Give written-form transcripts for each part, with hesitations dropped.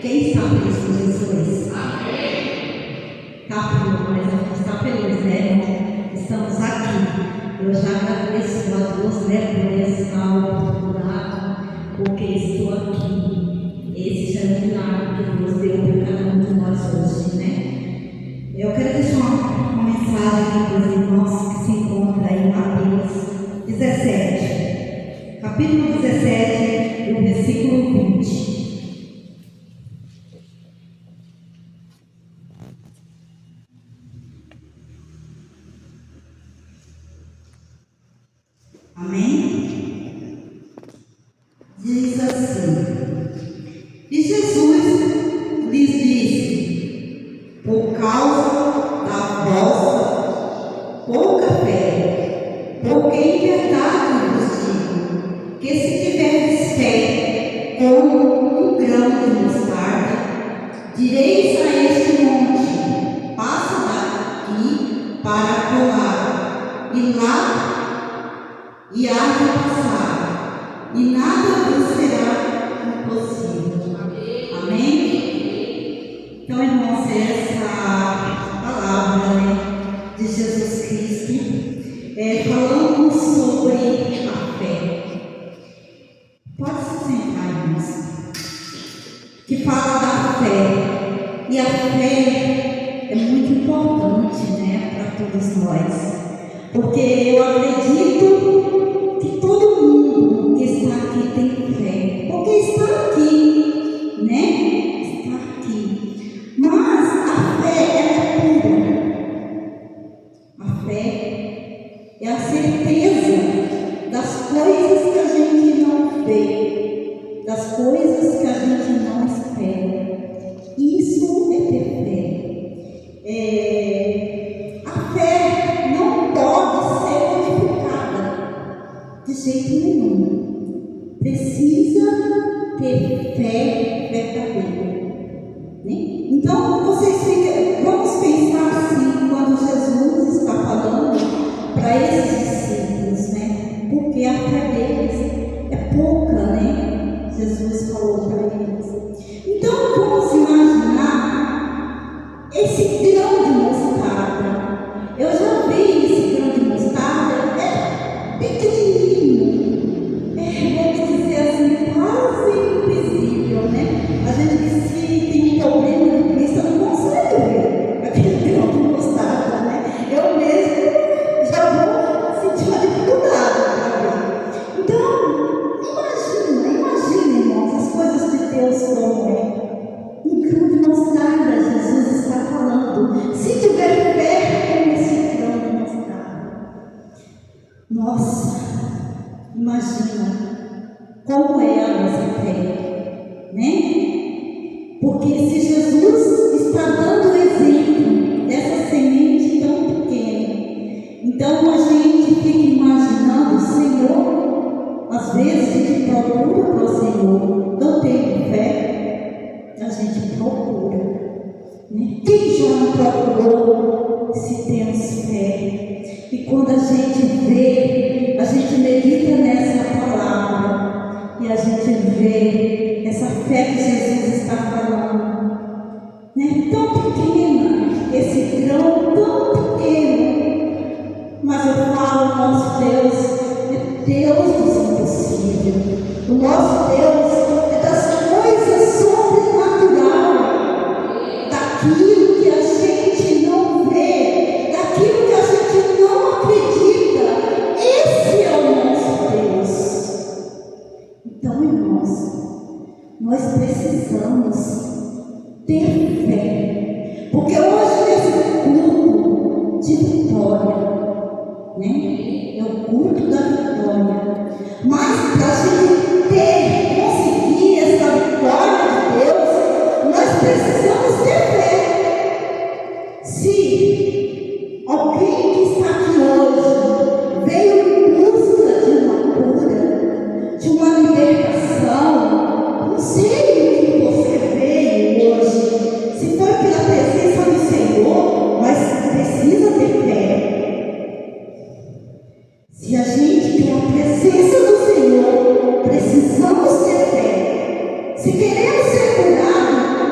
Quem está feliz com Jesus? Amém. Está frio, mas a gente está feliz, né? Estamos aqui. Eu já agradeço a Deus, né, por essa oportunidade, porque estou aqui. Esse já é um milagre que Deus deu para cada um de nós hoje, né? Eu quero deixar uma mensagem aqui para os irmãos que se encontram aí em Mateus 17, capítulo 17, do versículo 20. Amém? Diz assim: E Jesus lhes disse: por causa da vossa pouca fé, porque em verdade vos digo, que se tiverdes fé como um grão de mostarda, direis a este monte: passa daqui para colar, e lá e há de passar, e nada vos será impossível. Amém? Então, irmãos, essa palavra, né, de Jesus Cristo, falando sobre a fé. Pode se sentar, irmãos. Que fala da fé. E a fé é muito importante, né, para todos nós. Porque eu acredito que todo mundo que está aqui tem fé, porque está aqui, né? Está aqui. Mas a fé é pura. A fé é a certeza das coisas que a gente não vê, das coisas que a gente não espera. Isso é ter fé. A fé não pode ser modificada de jeito nenhum. Precisa ter fé verdadeira, né? Então, vamos pensar assim, quando Jesus está falando para esses discípulos, né? Porque a fé deles é pouca, né? Jesus falou para eles. Então, vamos imaginar esse grão de mostarda. Eu já vi esse grão de mostarda, é pequenininho, vamos dizer assim, quase invisível, né? A gente que se tem um problema de vista não consegue ver aquele grão de mostarda, né? Eu mesmo já vou sentir uma dificuldade para ver. Então, imagina, irmãos, as coisas de Deus como é. Um grão de mostarda, Jesus está falando. Se tiver fé como esse grão de mostarda, nossa, imagina como é a nossa fé, né? Porque se Jesus está dando o exemplo dessa semente tão pequena, então a gente fica imaginando, Senhor, às vezes a gente procura para o Senhor, não tem fé, a gente procura, né? Quem já não procurou se temos fé? E quando a gente vê, a gente medita nessa palavra e a gente vê essa fé que Jesus está falando, né? Tão pequena, esse grão tão pequeno, mas eu falo, nosso Deus é Deus dos impossíveis. O nosso Deus é das coisas sobrenaturais, daquilo que a gente não vê, daquilo que a gente não acredita. Esse é o nosso Deus. Então, irmãos, nós precisamos ter fé, porque hoje nesse culto de vitória, né? É o culto da vitória, mas para a gente conseguir essa vitória de Deus, nós precisamos ter fé. Se alguém que está aqui hoje veio em busca de uma cura, de uma libertação, não sei o que você veio hoje, se foi pela presença do Senhor, mas precisa ter fé. Se a gente quer a presença do Senhor, precisamos ter fé. Se queremos ser curados,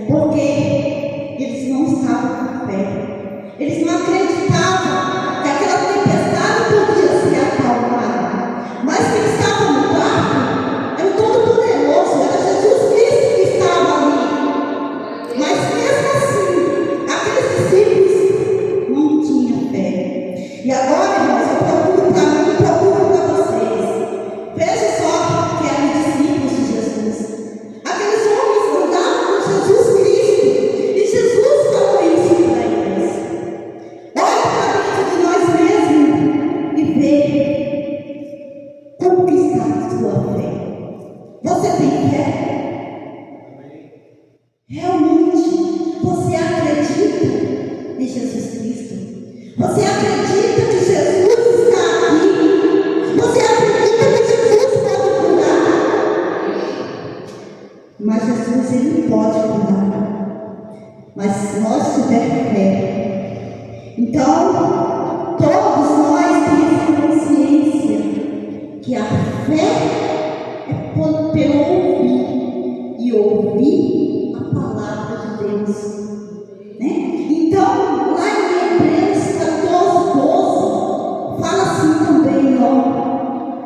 Porque eles não estavam com fé. Eles não acreditavam que aquela tempestade podia ser acalmada. Mas quem estava no barco era o Todo-Poderoso, era Jesus Cristo que estava ali. Mas mesmo assim, aqueles discípulos não tinham fé. E agora, irmãos, eu procuro para mim, procuro para vocês. Veja só que eram discípulos de Jesus. Aqueles homens andavam com Jesus Cristo. E Jesus falou isso para eles. Olha para dentro de nós mesmos e vê como que está a sua fé. Você tem fé? Realmente, você acredita em Jesus Cristo? Você acredita que Jesus está aqui? Você acredita que Jesus pode curar? Mas Jesus, Ele pode curar. Mas se nós tivermos fé, então todos nós temos consciência que a fé é pelo ouvir e ouvir a palavra de Deus, né? Então, lá em Hebreus 14:12 fala assim também, ó: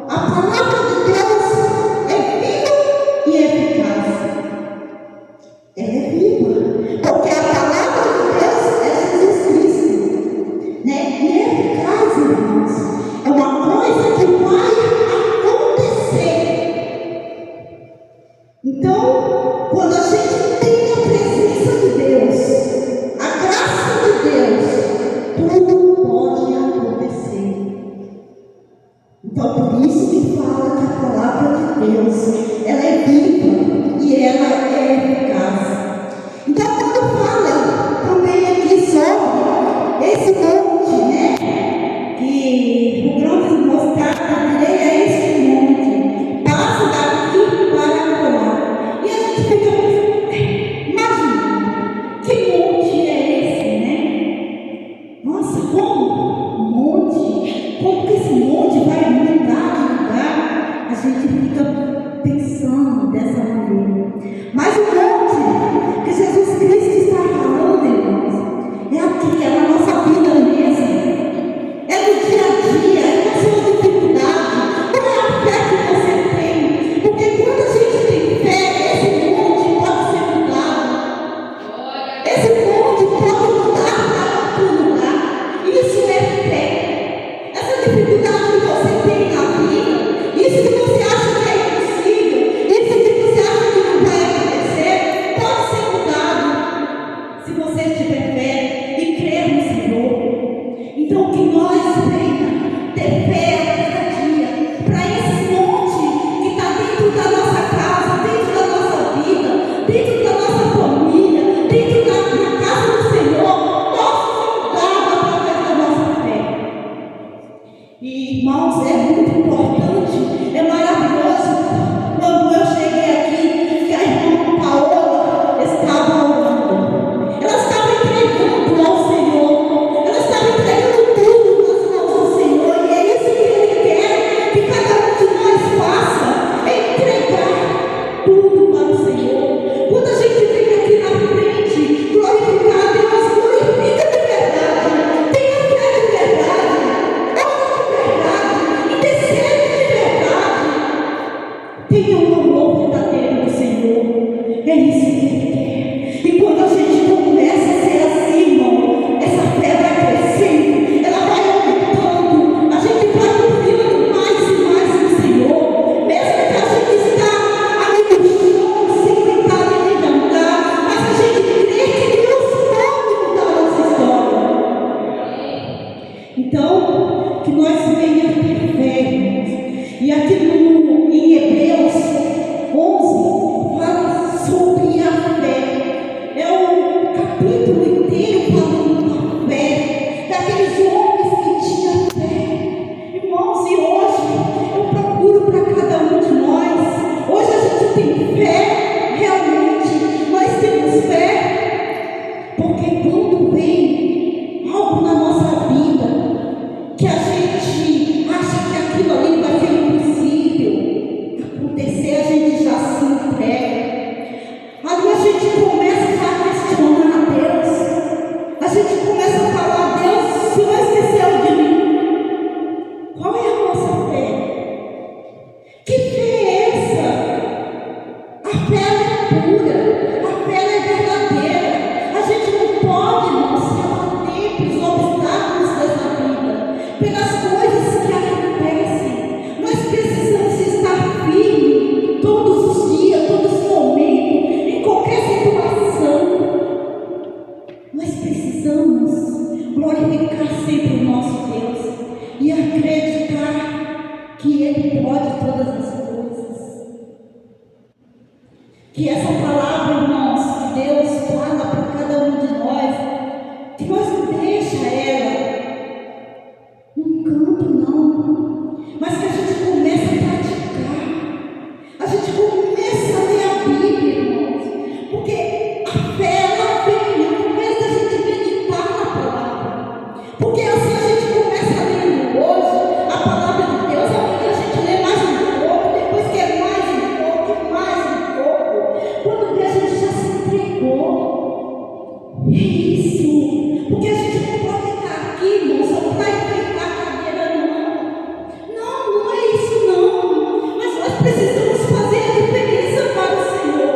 a palavra de Deus é viva e eficaz. Ela é viva, porque a palavra de Deus é Jesus Cristo, né? E eficaz, irmãos, é uma coisa que vai acontecer. Então, quando a gente tem a presença de Deus, a graça de Deus, tudo pode acontecer. Então, por isso que fala que a palavra de Deus, ela é viva e ela é eficaz. Então, quando fala também aqui sobre esse monte, né? Que o grão de mostarda direi é esse monte, passa daqui para lá. E a gente fica imaginando, que monte é esse, né? Nossa, como um monte, como que esse monte vai mudar de lugar? A gente fica pensando dessa maneira. Mas o monte que Jesus Cristo está falando, irmãos, é aqui, é na nossa vida mesmo. É no dia a dia, é na sua dificuldade. Qual é a fé que você tem? Porque quando a gente tem fé, esse monte pode ser mudado. Esse monte pode mudar para outro lugar. Isso é fé. Essa dificuldade que você tem na vida, isso que você acha que é impossível, isso que você acha que não vai acontecer, pode ser mudado se você tiver fé e crer no Senhor. Então, que nós venhamos ter fé a cada dia para esse monte que está dentro da nossa casa, dentro da nossa vida, dentro da nossa família, dentro da casa do Senhor, possa ser mudado através da nossa fé. E, irmãos, é muito importante, é maravilhoso quando eu cheguei aqui, que a irmã Paola estava orando. Ela estava entregando ao Senhor, ela estava entregando tudo nas mãos do Senhor, e é isso que Ele quer que cada um de nós faça, é entregar tudo para o Senhor. Quando a gente vem aqui na frente, glorificar a Deus, glorifica de verdade, tenha fé de verdade, ore de verdade, intercede de verdade, tenha um amor verdadeiro do Senhor. É isso que Ele quer. E quando a gente começa a ser assim, irmão, essa fé vai crescendo, ela vai aumentando, a gente vai confiando mais e mais no Senhor, mesmo que a gente está ali no chão, sem tentar nem andar, mas a gente crê que Deus pode mudar a nossa história. Então, que nós venhamos ter fé, irmãos. E aqui em Hebreus 11 fala sobre a fé. É um capítulo inteiro falando da fé, daqueles homens que tinham fé. Irmãos, e hoje eu procuro para cada um de nós. Hoje a gente tem fé, realmente, nós temos fé, porque quando vem algo na nossa vida que a gente acha que aquilo ali vai ser impossível acontecer, a gente já se entrega. Ali a gente começa a É isso. Porque a gente não pode estar aqui, irmão, só para enfeitar a cadeira, não. Não, não é isso, não. Mas nós precisamos fazer a diferença para o Senhor.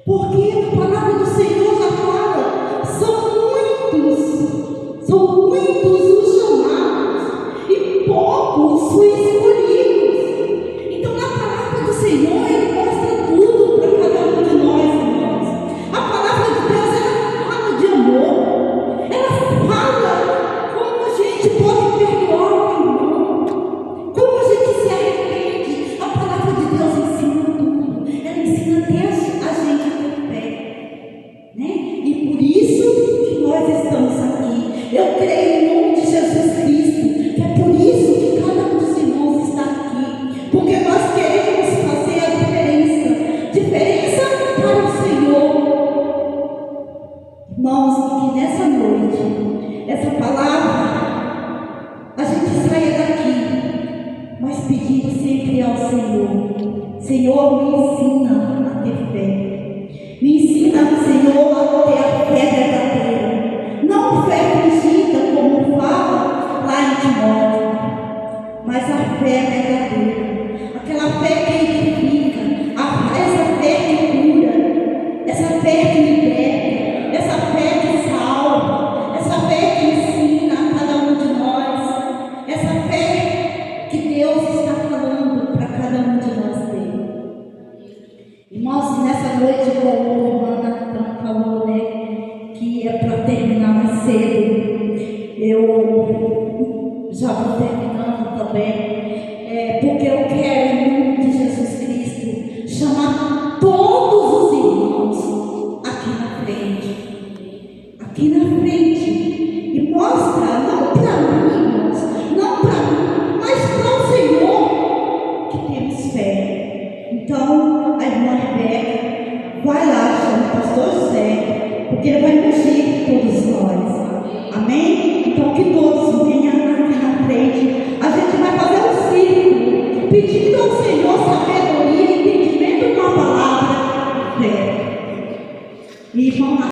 Porque a palavra do Senhor já fala, são muitos os chamados e poucos os escolhidos. Então, na palavra do Senhor, Ele mostra tudo para cada um de nós, irmãos. A palavra de Deus, ela fala de amor, ela fala como a gente pode perdoar o irmão, como a gente se arrepende. A palavra de Deus ensina tudo, ela ensina até a gente a ter fé, né? E por isso que nós estamos aqui. Eu creio em nome de Jesus Cristo, que é por isso que cada um dos irmãos está aqui, porque nós queremos fazer a diferença para o Senhor. Irmãos, e que nessa noite, essa palavra, a gente saia daqui, mas pedindo sempre ao Senhor: Senhor, me ensina a ter fé. Me ensina, Senhor, a ter a fé verdadeira. Não fé fingida, como fala lá em Timóteo, mas a fé verdadeira. Aquela fé que edifica, essa fé que cura, essa fé que liberta, essa fé que salva, essa fé que ensina a cada um de nós, essa fé que Deus está falando para cada um de nós ter. Irmãos, nessa noite, como o irmão Natan falou, né, que é para terminar mais cedo, eu já vou terminando também, porque eu quero, em nome de Jesus Cristo, chamar todos os irmãos aqui na frente, e mostra, não para mim, irmãos, não para mim, mas para o Senhor, que temos fé. Então, a irmã Rebeca vai lá, chama o pastor José, porque ele vai ungir todos nós. Amém? Então, que todos venham aqui na frente. A gente vai fazer um círculo, pedindo ao Senhor sabedoria e entendimento com a palavra. E vamos